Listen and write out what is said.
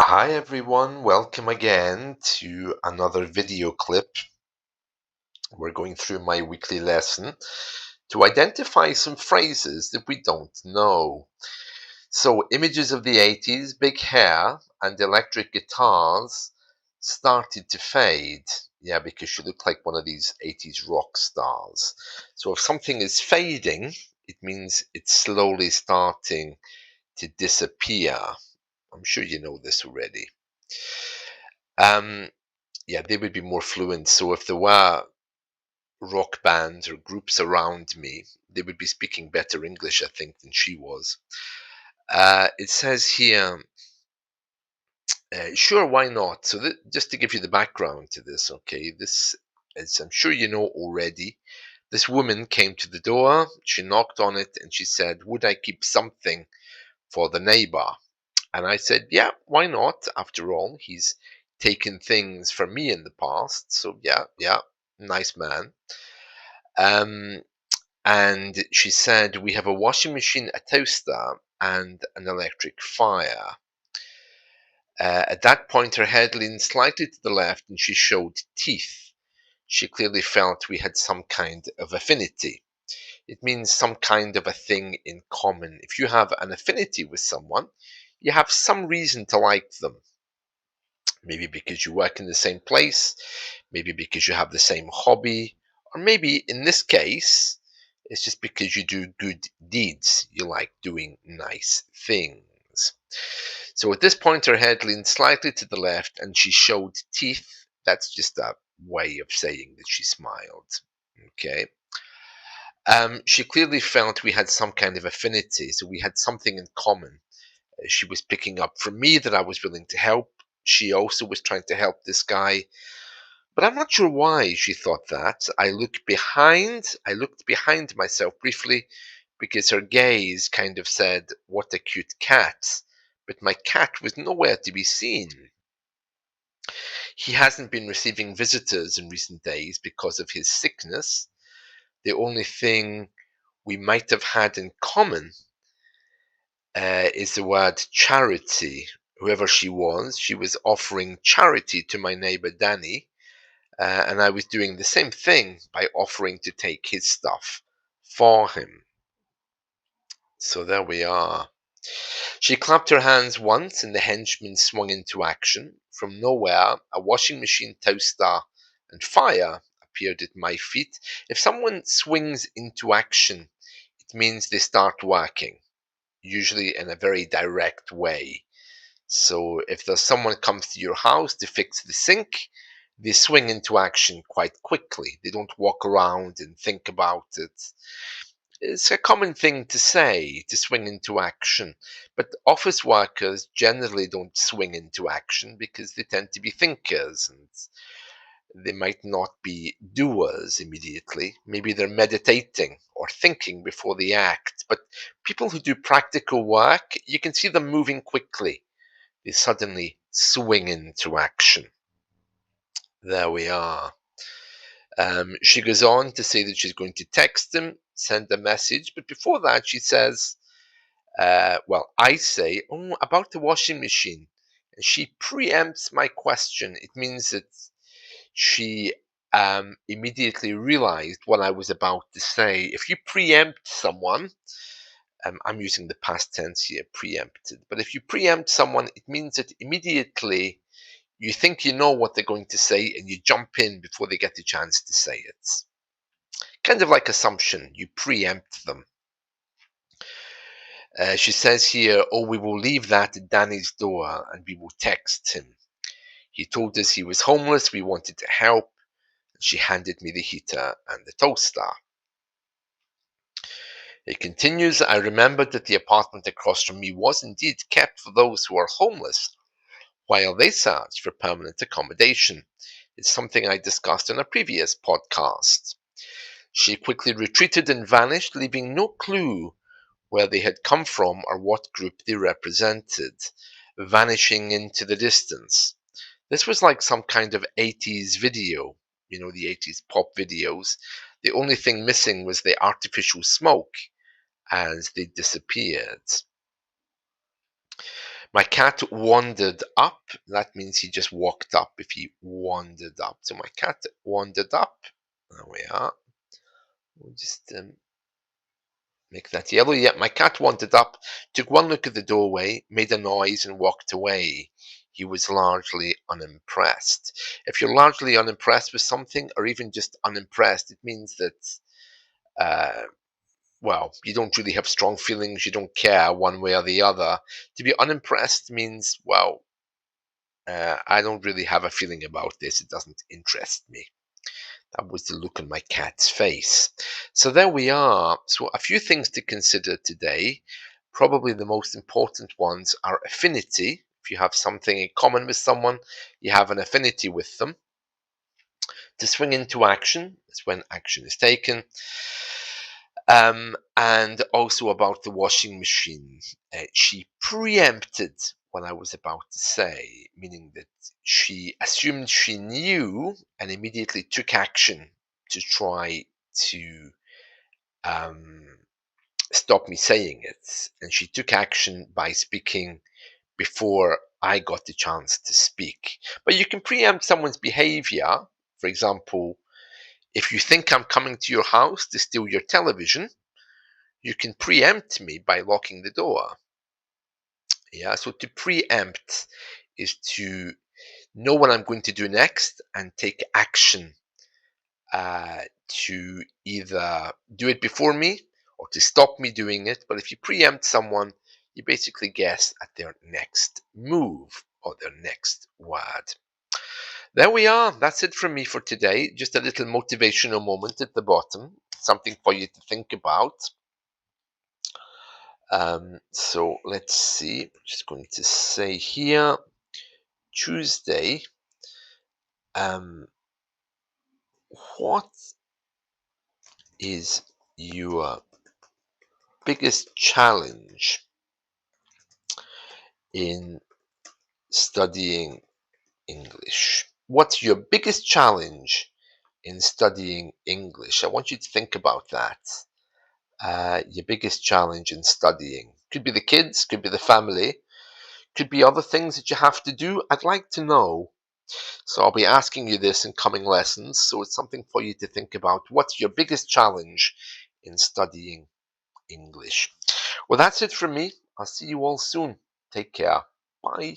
Hi everyone, welcome again to another video clip. We're going through my weekly lesson to identify some phrases that we don't know. So, images of the 80s, big hair, and electric guitars started to fade. Yeah, because she looked like one of these 80s rock stars. So, if something is fading, it means it's slowly starting to disappear. I'm sure you know this already. Yeah, they would be more fluent. So if there were rock bands or groups around me, they would be speaking better English, I think, than she was. It says here, sure, why not? So just to give you the background to this, okay, this, as I'm sure you know already, this woman came to the door, she knocked on it, and she said, would I keep something for the neighbor? And I said, yeah, why not? After all, he's taken things from me in the past. So, yeah, nice man. Um, and she said, we have a washing machine, a toaster, and an electric fire. At that point, her head leaned slightly to the left and she showed teeth. She clearly felt we had some kind of affinity. It means some kind of a thing in common. If you have an affinity with someone, you have some reason to like them. Maybe because you work in the same place, maybe because you have the same hobby, or maybe in this case, it's just because you do good deeds. You like doing nice things. So at this point, her head leaned slightly to the left and she showed teeth. That's just a way of saying that she smiled. Okay. She clearly felt we had some kind of affinity, so we had something in common. She was picking up from me that I was willing to help. She also was trying to help this guy, but I'm not sure why she thought that. I looked behind myself briefly because her gaze kind of said, what a cute cat. But my cat was nowhere to be seen. He hasn't been receiving visitors in recent days because of his sickness. The only thing we might have had in common is the word charity. Whoever she was offering charity to my neighbor Danny, and I was doing the same thing by offering to take his stuff for him. So there we are. She clapped her hands once, and the henchman swung into action. From nowhere, a washing machine, toaster, and fire appeared at my feet. If someone swings into action, it means they start working, usually in a very direct way. So if there's someone comes to your house to fix the sink, they swing into action quite quickly. They don't walk around and think about it. It's a common thing to say, to swing into action. But office workers generally don't swing into action because they tend to be thinkers and they might not be doers immediately. Maybe they're meditating or thinking before they act. But people who do practical work, you can see them moving quickly. They suddenly swing into action. There we are. She goes on to say that she's going to text him, send a message, but before that, she says, well, I say, oh, about the washing machine. And she preempts my question. It means that she immediately realized what I was about to say. If you preempt someone, I'm using the past tense here, preempted, but if you preempt someone, it means that immediately you think you know what they're going to say and you jump in before they get the chance to say it. Kind of like assumption, you preempt them. She says here, oh, we will leave that at Danny's door and we will text him. He told us he was homeless, we wanted to help. She handed me the heater and the toaster. It continues, I remembered that the apartment across from me was indeed kept for those who are homeless, while they search for permanent accommodation. It's something I discussed in a previous podcast. She quickly retreated and vanished, leaving no clue where they had come from or what group they represented, vanishing into the distance. This was like some kind of 80s video, the 80s pop videos. The only thing missing was the artificial smoke as they disappeared. My cat wandered up. That means he just walked up if he wandered up. So my cat wandered up. There we are. We'll just make that yellow. Yeah, my cat wandered up, took one look at the doorway, made a noise, and walked away. He was largely unimpressed. If you're largely unimpressed with something, or even just unimpressed, it means that, well, you don't really have strong feelings, you don't care one way or the other. To be unimpressed means, well, I don't really have a feeling about this, it doesn't interest me. That was the look on my cat's face. So there we are. So a few things to consider today. Probably the most important ones are affinity. If you have something in common with someone, you have an affinity with them. To swing into action is when action is taken. And also about the washing machine. She preempted what I was about to say, meaning that she assumed she knew and immediately took action to try to um, stop me saying it. And she took action by speaking before I got the chance to speak. But you can preempt someone's behavior. For example, if you think I'm coming to your house to steal your television, you can preempt me by locking the door. Yeah, so to preempt is to know what I'm going to do next and take action to either do it before me or to stop me doing it. But if you preempt someone, you basically guess at their next move or their next word. There we are. That's it from me for today. Just a little motivational moment at the bottom, something for you to think about. So let's see. I'm just going to say here Tuesday. What is your biggest challenge in studying English? What's your biggest challenge in studying English? I want you to think about that. Your biggest challenge in studying. Could be the kids, could be the family, could be other things that you have to do. I'd like to know. So I'll be asking you this in coming lessons. So it's something for you to think about. What's your biggest challenge in studying English? Well, that's it from me. I'll see you all soon. Take care. Bye.